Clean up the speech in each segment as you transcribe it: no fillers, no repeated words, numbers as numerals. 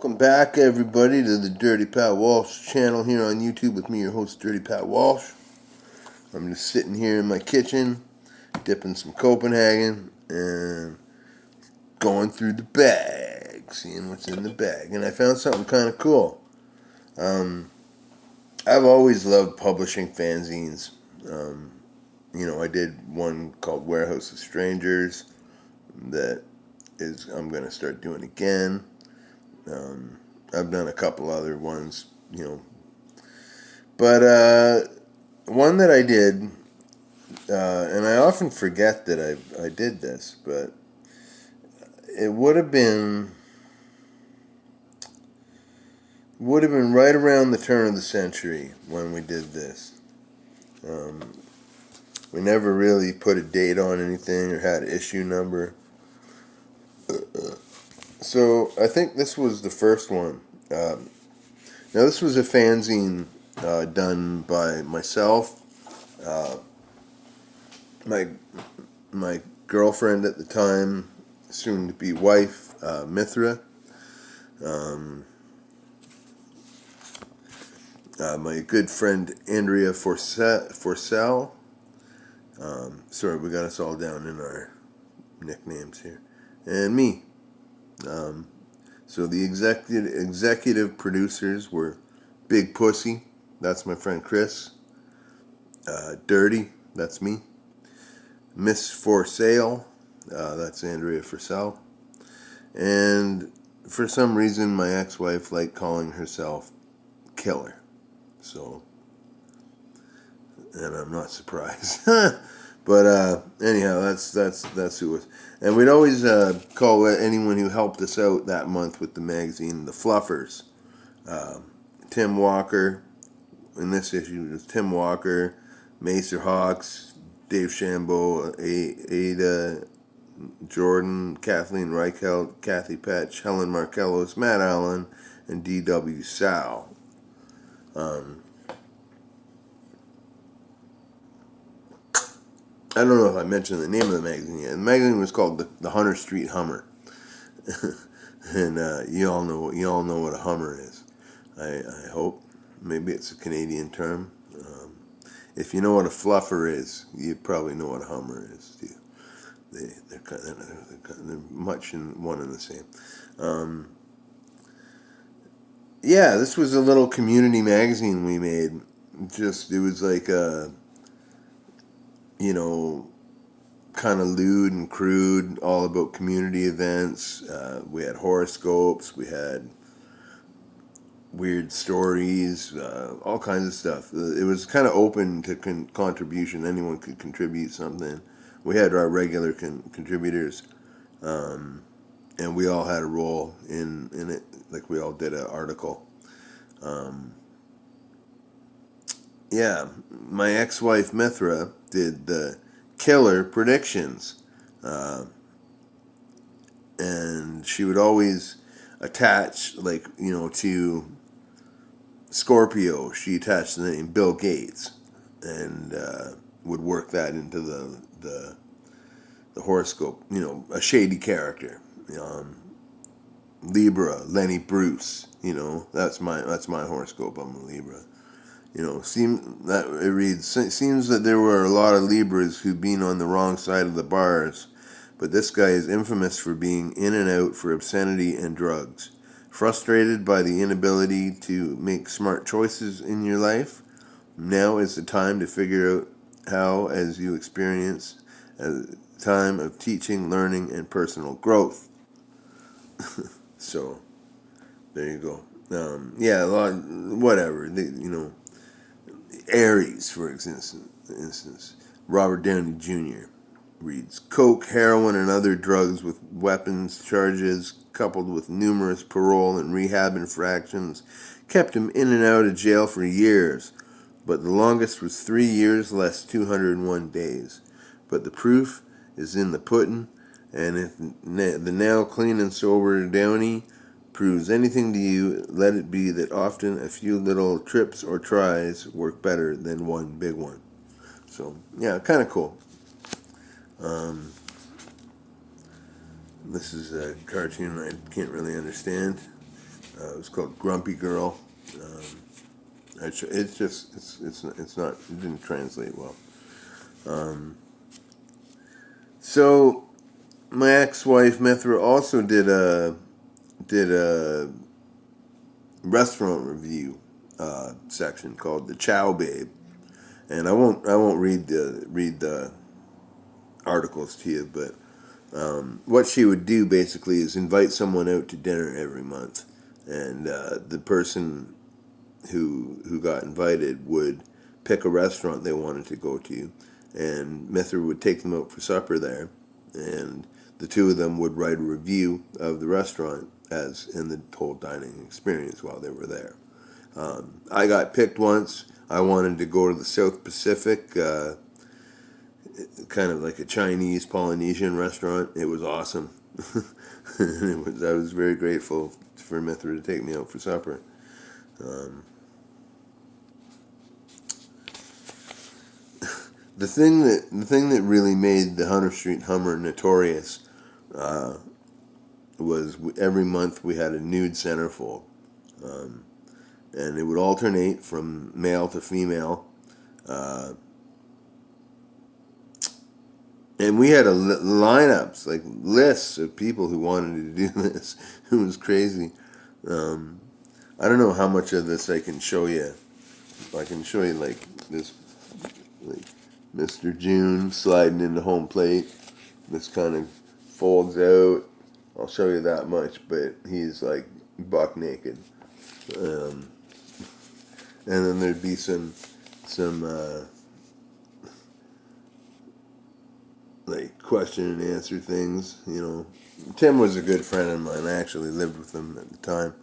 Welcome back, everybody, to the Dirty Pat Walsh channel here on YouTube with me, your host, Dirty Pat Walsh. I'm just sitting here in my kitchen, dipping some Copenhagen and going through the bag, seeing what's in the bag. And I found something kind of cool. I've always loved publishing fanzines. I did one called Warehouse of Strangers that I'm going to start doing again. I've done a couple other ones, but one that I did, and I often forget that I did this, but it would have been right around the turn of the century when we did this. We never really put a date on anything or had an issue number. So I think this was the first one. Now this was a fanzine done by myself, my girlfriend at the time, soon to be wife, Mithra, my good friend Andrea Forcell. Sorry, we got us all down in our nicknames here, and me. So the executive producers were Big Pussy, that's my friend Chris. Dirty, that's me. Miss For Sale, that's Andrea Forsell. And for some reason, my ex-wife liked calling herself Killer. So, and I'm not surprised. But anyhow, that's who it was. And we'd always call anyone who helped us out that month with the magazine the Fluffers. Tim Walker, in this issue, it was Tim Walker, Macer Hawks, Dave Shambo, Ada Jordan, Kathleen Reichelt, Kathy Petch, Helen Markellos, Matt Allen, and D.W. Sal. I don't know if I mentioned the name of the magazine yet. The magazine was called the Hunter Street Hummer, and you all know what a Hummer is. I hope. Maybe it's a Canadian term. If you know what a fluffer is, you probably know what a Hummer is too. They're much in one and the same. Yeah, this was a little community magazine we made. It was like a, kind of lewd and crude, all about community events. We had horoscopes, we had weird stories, all kinds of stuff. It was kind of open to contribution. Anyone could contribute something. We had our regular contributors, and we all had a role in it. Like we all did an article. Yeah, my ex-wife Mithra did the Killer predictions, and she would always attach, to Scorpio, she attached the name Bill Gates, and would work that into the horoscope. A shady character. Libra, Lenny Bruce. That's my horoscope. I'm a Libra. Seems that there were a lot of Libras who'd been on the wrong side of the bars, but this guy is infamous for being in and out for obscenity and drugs. Frustrated by the inability to make smart choices in your life, now is the time to figure out how, as you experience a time of teaching, learning, and personal growth. So, there you go. Yeah, a lot, whatever. Aries, for instance, Robert Downey Jr. reads, coke, heroin, and other drugs with weapons charges, coupled with numerous parole and rehab infractions, kept him in and out of jail for years, but the longest was 3 years less 201 days. But the proof is in the pudding, and if the now clean and sober Downey proves anything to you, let it be that often a few little trips or tries work better than one big one. So, yeah, kind of cool. This is a cartoon I can't really understand. It was called Grumpy Girl. It's just it's not, it didn't translate well. So my ex-wife Mithra also did a restaurant review section called the Chow Babe, and I won't read the articles to you, but what she would do basically is invite someone out to dinner every month, and the person who got invited would pick a restaurant they wanted to go to, and Mithra would take them out for supper there, and the two of them would write a review of the restaurant as in the whole dining experience while they were there. I got picked once. I wanted to go to the South Pacific, kind of like a Chinese Polynesian restaurant. It was awesome. I was very grateful for Mithra to take me out for supper. The thing that really made the Hunter Street Hummer notorious was every month we had a nude centerfold, and it would alternate from male to female, and we had lineups, like lists of people who wanted to do this. It was crazy. I don't know how much of this I can show you. I can show you like this, like Mr. June sliding into home plate. This kind of folds out. I'll show you that much, but he's like buck naked. And then there'd be some like question and answer things. You know, Tim was a good friend of mine. I actually lived with him at the time.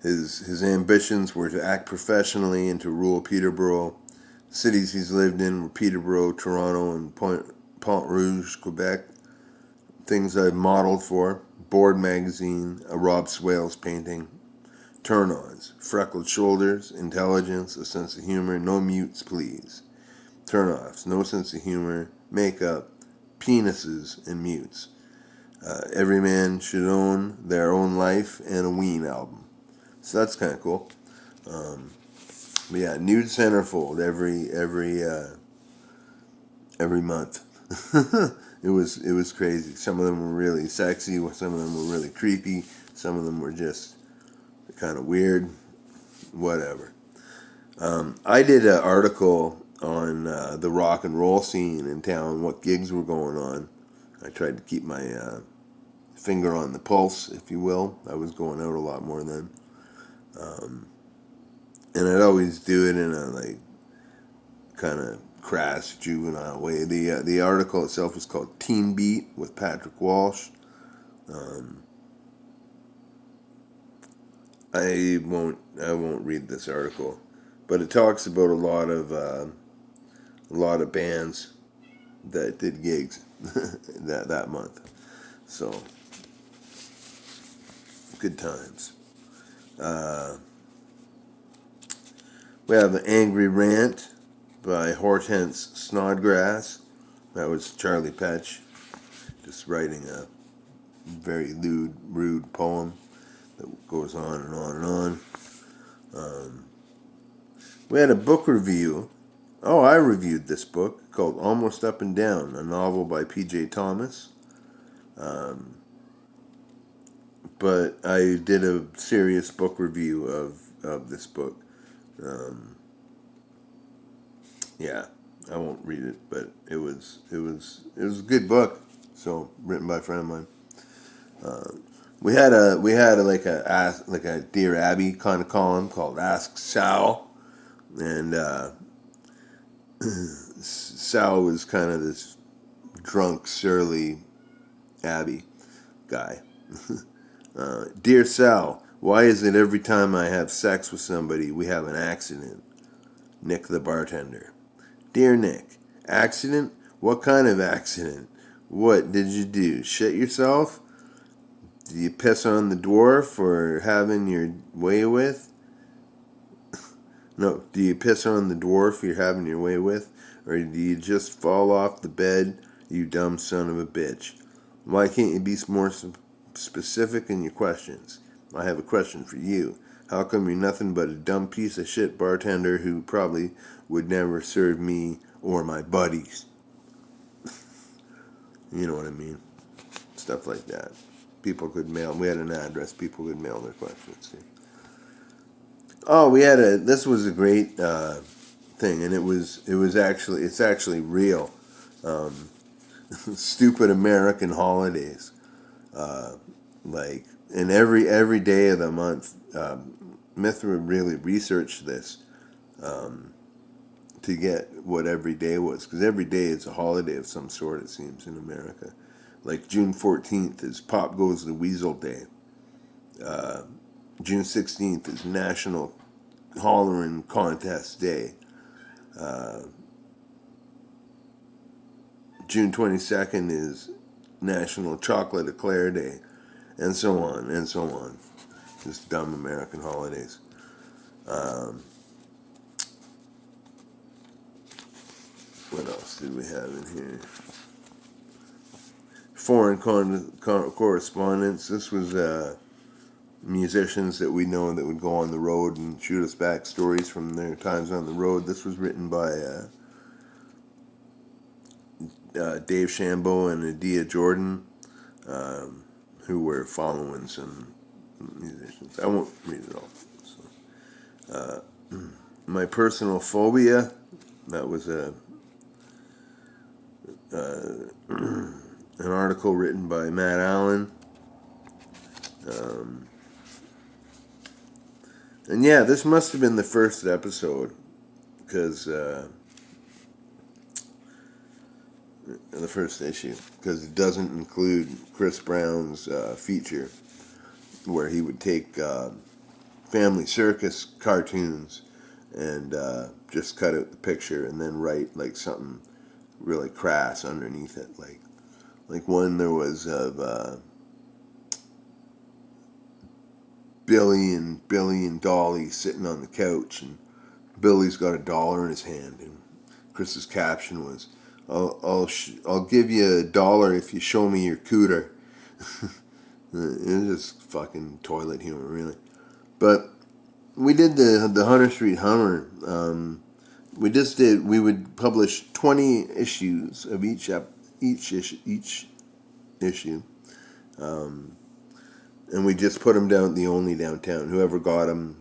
His ambitions were to act professionally and to rule Peterborough. Cities he's lived in were Peterborough, Toronto, and Pont Rouge, Quebec. Things I've modeled for: Board magazine, a Rob Swales painting, turn-ons, freckled shoulders, intelligence, a sense of humor, no mutes please. Turn-offs, no sense of humor, makeup, penises, and mutes. Every man should own their own life, and a Ween album. So that's kind of cool. But yeah, nude centerfold every month. It was crazy. Some of them were really sexy. Some of them were really creepy. Some of them were just kind of weird. Whatever. I did an article on the rock and roll scene in town, what gigs were going on. I tried to keep my finger on the pulse, if you will. I was going out a lot more then. And I'd always do it in a like kind of crass, juvenile way. The article itself was called Teen Beat with Patrick Walsh. I won't read this article, but it talks about a lot of bands that did gigs that month. So good times. We have an Angry Rant by Hortense Snodgrass. That was Charlie Petch, just writing a very lewd, rude poem that goes on and on and on. We had a book review. Oh, I reviewed this book called Almost Up and Down, a novel by P.J. Thomas. But I did a serious book review of this book. Yeah, I won't read it, but it was a good book. So written by a friend of mine. We had like a Dear Abby kind of column called Ask Sal, and Sal was kind of this drunk, surly Abby guy. Dear Sal, why is it every time I have sex with somebody we have an accident? Nick the bartender. Dear Nick, accident? What kind of accident? What did you do? Shit yourself? Do you piss on the dwarf for having your way with? No, do you piss on the dwarf you're having your way with? Or do you just fall off the bed, you dumb son of a bitch? Why can't you be more specific in your questions. I have a question for you. How come you're nothing but a dumb piece of shit bartender who probably would never serve me or my buddies? You know what I mean? Stuff like that. People could mail. We had an address. People could mail their questions to. Oh, this was a great thing, and it's actually real. Stupid American holidays. Like, and every day of the month, Mithra really researched this to get what every day was, because every day is a holiday of some sort, it seems, in America. Like June 14th is Pop Goes the Weasel Day. June 16th is National Hollering Contest Day. June 22nd is National Chocolate Eclair Day, and so on, and so on. Just dumb American holidays. What else did we have in here? Foreign correspondence. This was musicians that we know that would go on the road and shoot us back stories from their times on the road. This was written by Dave Shambo and Adia Jordan, who were following some musicians. I won't read it all. So, my personal phobia. That was an article written by Matt Allen. And yeah, this must have been the first episode, because the first issue, because it doesn't include Chris Brown's feature, where he would take Family Circus cartoons and just cut out the picture and then write like something really crass underneath it, like one there was of Billy and Dolly sitting on the couch, and Billy's got $1 in his hand, and Chris's caption was, I'll give you $1 if you show me your cooter." It was just fucking toilet humor, really. But we did the Hunter Street Hummer. We would publish 20 issues of each issue. And we just put them down, the only downtown. Whoever got them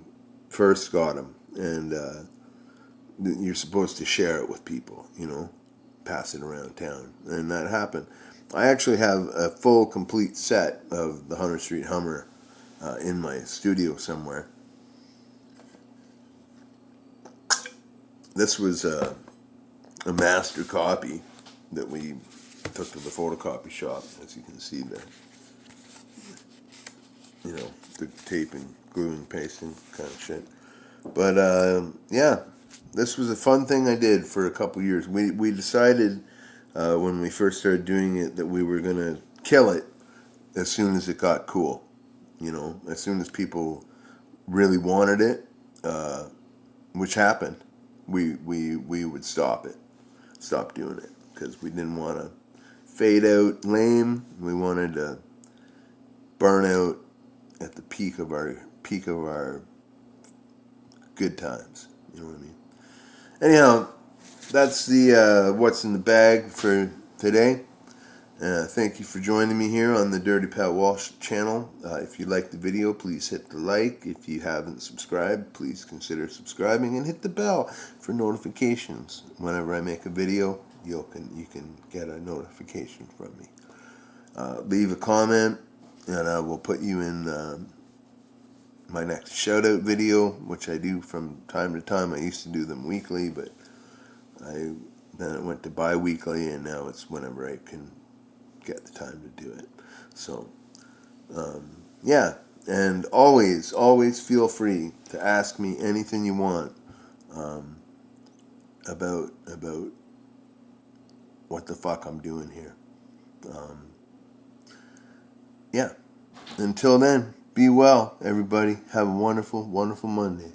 first got them. And you're supposed to share it with people, pass it around town. And that happened. I actually have a full, complete set of the Hunter Street Hummer in my studio somewhere. This was a master copy that we took to the photocopy shop, as you can see there. The taping, gluing, pasting kind of shit. But yeah, this was a fun thing I did for a couple years. We decided when we first started doing it that we were gonna kill it as soon as it got cool. As soon as people really wanted it, which happened, we would stop doing it, because we didn't want to fade out lame. We wanted to burn out at the peak of our good times. You know what I mean? Anyhow, that's the what's in the bag for today. Thank you for joining me here on the Dirty Pat Walsh channel. If you liked the video, please hit the like. If you haven't subscribed, please consider subscribing and hit the bell for notifications. Whenever I make a video, you can get a notification from me. Leave a comment, and I will put you in my next shout-out video, which I do from time to time. I used to do them weekly, but then it went to bi-weekly, and now it's whenever I can get the time to do it. So, yeah, and always feel free to ask me anything you want about what the fuck I'm doing here. Yeah. Until then, be well, everybody. Have a wonderful, wonderful Monday.